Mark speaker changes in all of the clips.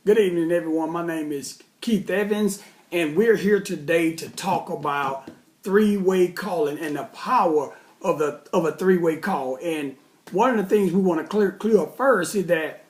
Speaker 1: Good evening, everyone. My name is Keith Evans, and we're here today to talk about three-way calling and the power of a three-way call. And one of the things we want to clear up first is that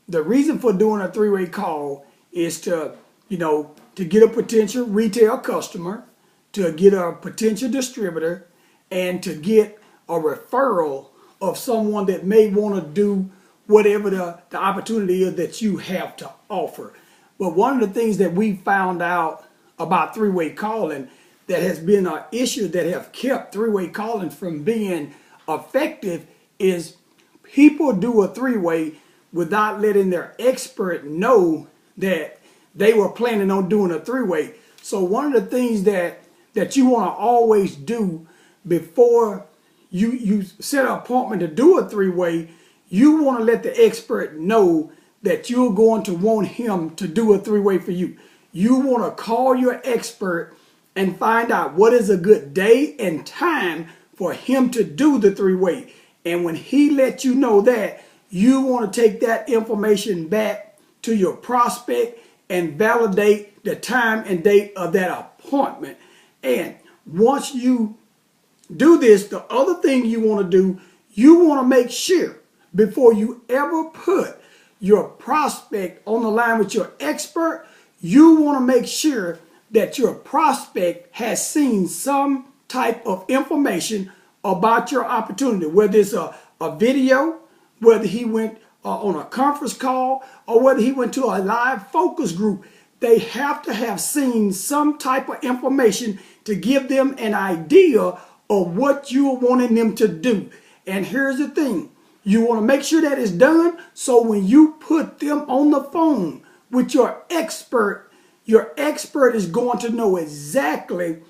Speaker 1: the reason for doing a three-way call is to get a potential retail customer, to get a potential distributor, and to get a referral of someone that may want to do whatever the opportunity is that you have to offer. But one of the things that we found out about three-way calling that has been an issue that have kept three-way calling from being effective is people do a three-way without letting their expert know that they were planning on doing a three-way. So one of the things that you want to always do before you set an appointment to do a three-way, you want to let the expert know that you're going to want him to do a three-way for you. You want to call your expert and find out what is a good day and time for him to do the three-way. And when he lets you know that, you want to take that information back to your prospect and validate the time and date of that appointment. And once you do this, the other thing you want to do, you want to make sure before you ever put your prospect on the line with your expert, you want to make sure that your prospect has seen some type of information about your opportunity, whether it's a video, whether he went on a conference call, or whether he went to a live focus group. They have to have seen some type of information to give them an idea of what you're wanting them to do. And here's the thing. You want to make sure that it's done so when you put them on the phone with your expert is going to know exactly,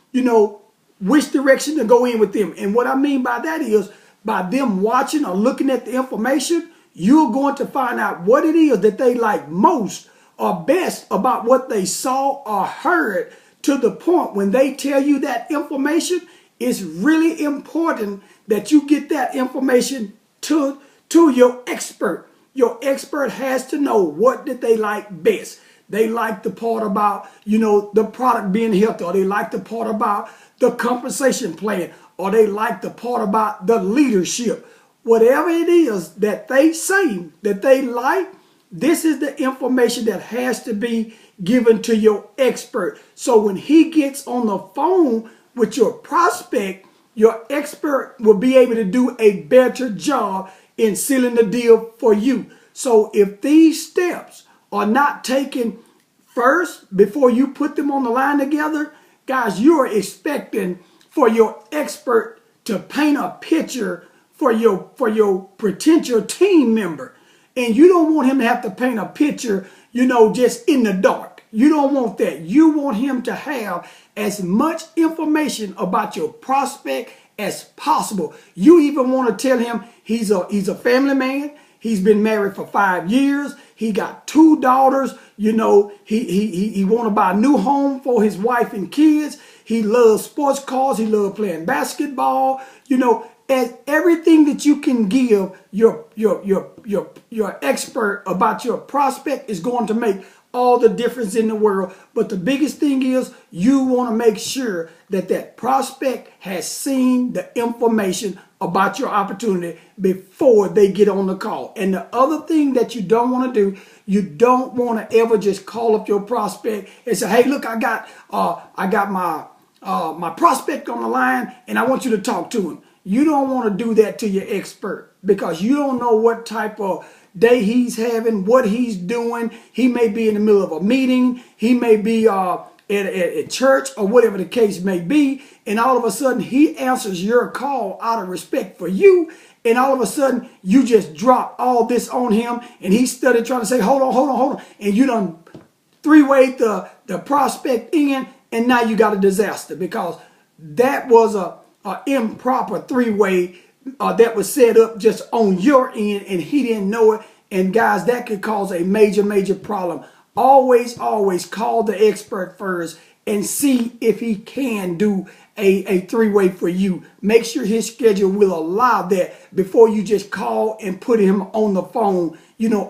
Speaker 1: which direction to go in with them. And what I mean by that is by them watching or looking at the information, you're going to find out what it is that they like most or best about what they saw or heard, to the point when they tell you that information, it's really important that you get that information to your expert. Your expert has to know what did they like best. They like the part about, the product being healthy, or they like the part about the compensation plan, or they like the part about the leadership. Whatever it is that they say that they like, this is the information that has to be given to your expert. So when he gets on the phone with your prospect, your expert will be able to do a better job in sealing the deal for you. So if these steps are not taken first before you put them on the line together, guys, you're expecting for your expert to paint a picture for your potential team member. And you don't want him to have to paint a picture, just in the dark. You don't want that. You want him to have as much information about your prospect as possible. You even want to tell him he's a family man. He's been married for 5 years. He got 2 daughters. He want to buy a new home for his wife and kids. He loves sports cars. He loves playing basketball. And everything that you can give your expert about your prospect is going to make all the difference in the world. But the biggest thing is you want to make sure that that prospect has seen the information about your opportunity before they get on the call. And the other thing that you don't want to do, you don't want to ever just call up your prospect and say, hey, look, I got my prospect on the line and I want you to talk to him. You don't want to do that to your expert because you don't know what type of day he's having, what he's doing. He may be in the middle of a meeting. He may be at church or whatever the case may be. And all of a sudden he answers your call out of respect for you. And all of a sudden you just drop all this on him and he's studying trying to say, hold on. And you done three-way the prospect in, and now you got a disaster because that was a improper three-way that was set up just on your end and he didn't know it. And guys, that could cause a major problem. Always call the expert first and see if he can do a three-way for you. Make sure his schedule will allow that before you just call and put him on the phone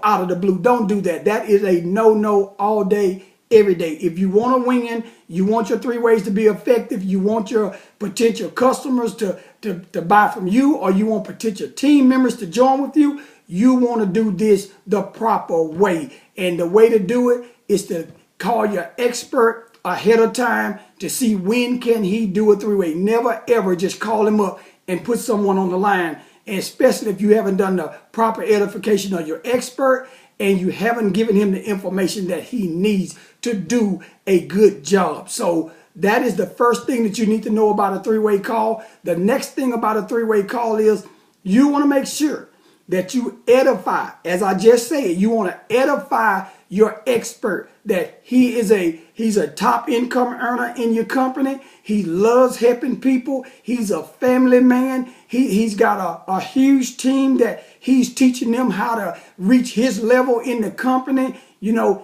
Speaker 1: out of the blue. Don't do that. That is a no all day, every day. If you want to win, you want your 3 ways to be effective, you want your potential customers to buy from you, or you want potential team members to join with you, you want to do this the proper way. And the way to do it is to call your expert ahead of time to see when can he do a 3-way. Never ever just call him up and put someone on the line, and especially if you haven't done the proper edification of your expert and you haven't given him the information that he needs to do a good job. So that is the first thing that you need to know about a 3-way call. The next thing about a 3-way call is you want to make sure that you edify. As I just said, you want to edify your expert that he's a top income earner in your company. He loves helping people. He's a family man. He's got a huge team that he's teaching them how to reach his level in the company.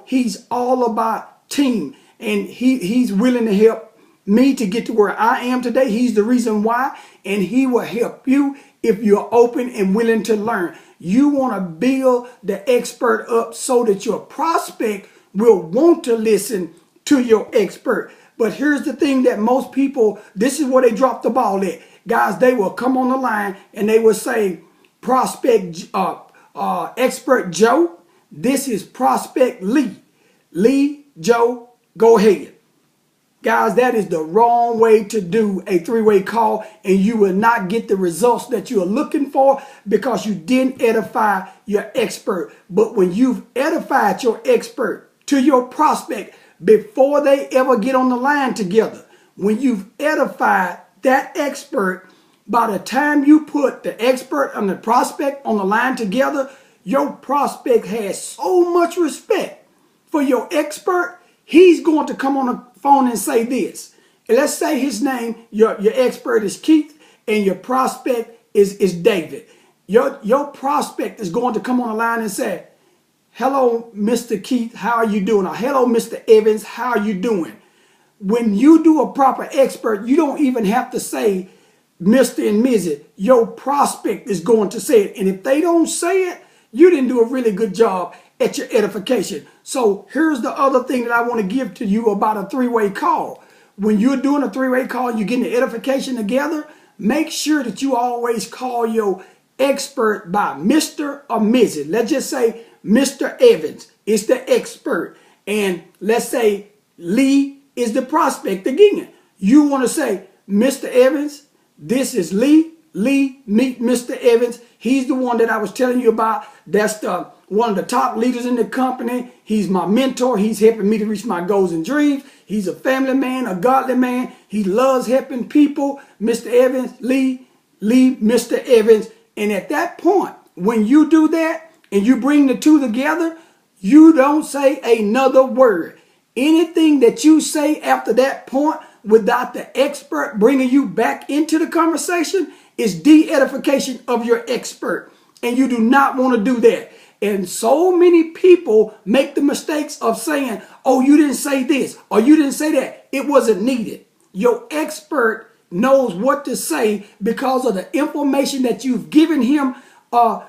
Speaker 1: He's all about team, and he's willing to help me to get to where I am today. He's the reason why, and he will help you if you're open and willing to learn. You want to build the expert up so that your prospect will want to listen to your expert. But here's the thing that most people, this is where they drop the ball at. Guys, they will come on the line and they will say, prospect expert Joe, this is prospect Lee. Lee, Joe, go ahead. Guys, that is the wrong way to do a 3-way call, and you will not get the results that you are looking for because you didn't edify your expert. But when you've edified your expert to your prospect before they ever get on the line together, when you've edified that expert, by the time you put the expert and the prospect on the line together, your prospect has so much respect for your expert, he's going to come on the phone and say this. And let's say his name, your expert is Keith, and your prospect is David. Your prospect is going to come on the line and say, hello, Mr. Keith, how are you doing? Or hello, Mr. Evans, how are you doing? When you do a proper expert, you don't even have to say Mr. and Mrs. Your prospect is going to say it. And if they don't say it, you didn't do a really good job at your edification. So here's the other thing that I want to give to you about a 3-way call. When you're doing a 3-way call, you're getting the edification together, make sure that you always call your expert by Mr. or Mrs. Let's just say Mr. Evans is the expert, and let's say Lee is the prospect again. You want to say, Mr. Evans, this is Lee. Lee, meet Mr. Evans. He's the one that I was telling you about. That's one of the top leaders in the company. He's my mentor. He's helping me to reach my goals and dreams. He's a family man, a godly man. He loves helping people. Mr. Evans, Lee, Mr. Evans. And at that point, when you do that and you bring the two together, you don't say another word. Anything that you say after that point without the expert bringing you back into the conversation is de-edification of your expert. And you do not want to do that. And so many people make the mistakes of saying, oh, you didn't say this or you didn't say that. It wasn't needed. Your expert knows what to say because of the information that you've given him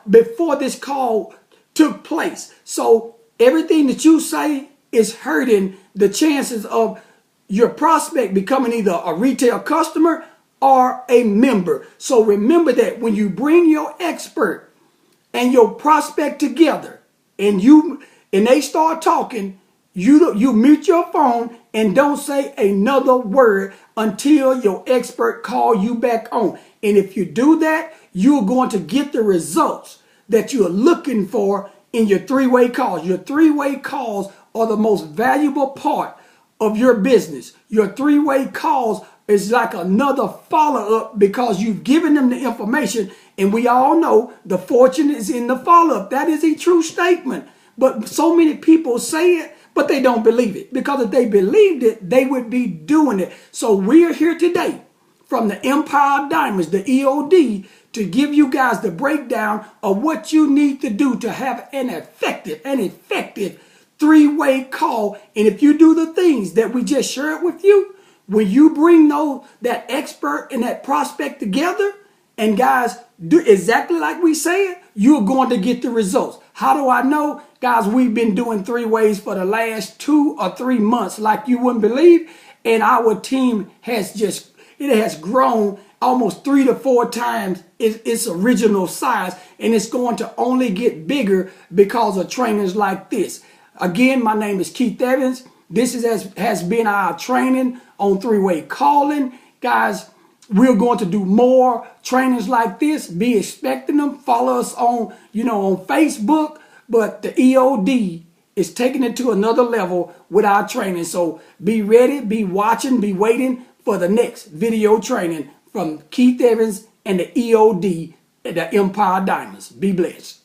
Speaker 1: before this call took place. So everything that you say is hurting the chances of your prospect becoming either a retail customer or a member. So remember that when you bring your expert and your prospect together and they start talking, you mute your phone and don't say another word until your expert call you back on. And if you do that, you're going to get the results that you're looking for in your 3-way calls. Your 3-way calls are the most valuable part of your business. Your 3-way calls is like another follow-up because you've given them the information, and we all know the fortune is in the follow-up. That is a true statement. But so many people say it, but they don't believe it. Because if they believed it, they would be doing it. So we're here today from the Empire Diamonds, the EOD, to give you guys the breakdown of what you need to do to have an effective 3-way call. And if you do the things that we just shared with you, when you bring that expert and that prospect together, and guys, do exactly like we said, you're going to get the results. How do I know? Guys, we've been doing 3 ways for the last 2 or 3 months like you wouldn't believe. And our team has grown almost 3 to 4 times its original size. And it's going to only get bigger because of trainings like this. Again, my name is Keith Evans. This has been our training on 3-way calling. Guys, we're going to do more trainings like this. Be expecting them. Follow us on, on Facebook. But the EOD is taking it to another level with our training. So be ready, be watching, be waiting for the next video training from Keith Evans and the EOD, the Empire Diamonds. Be blessed.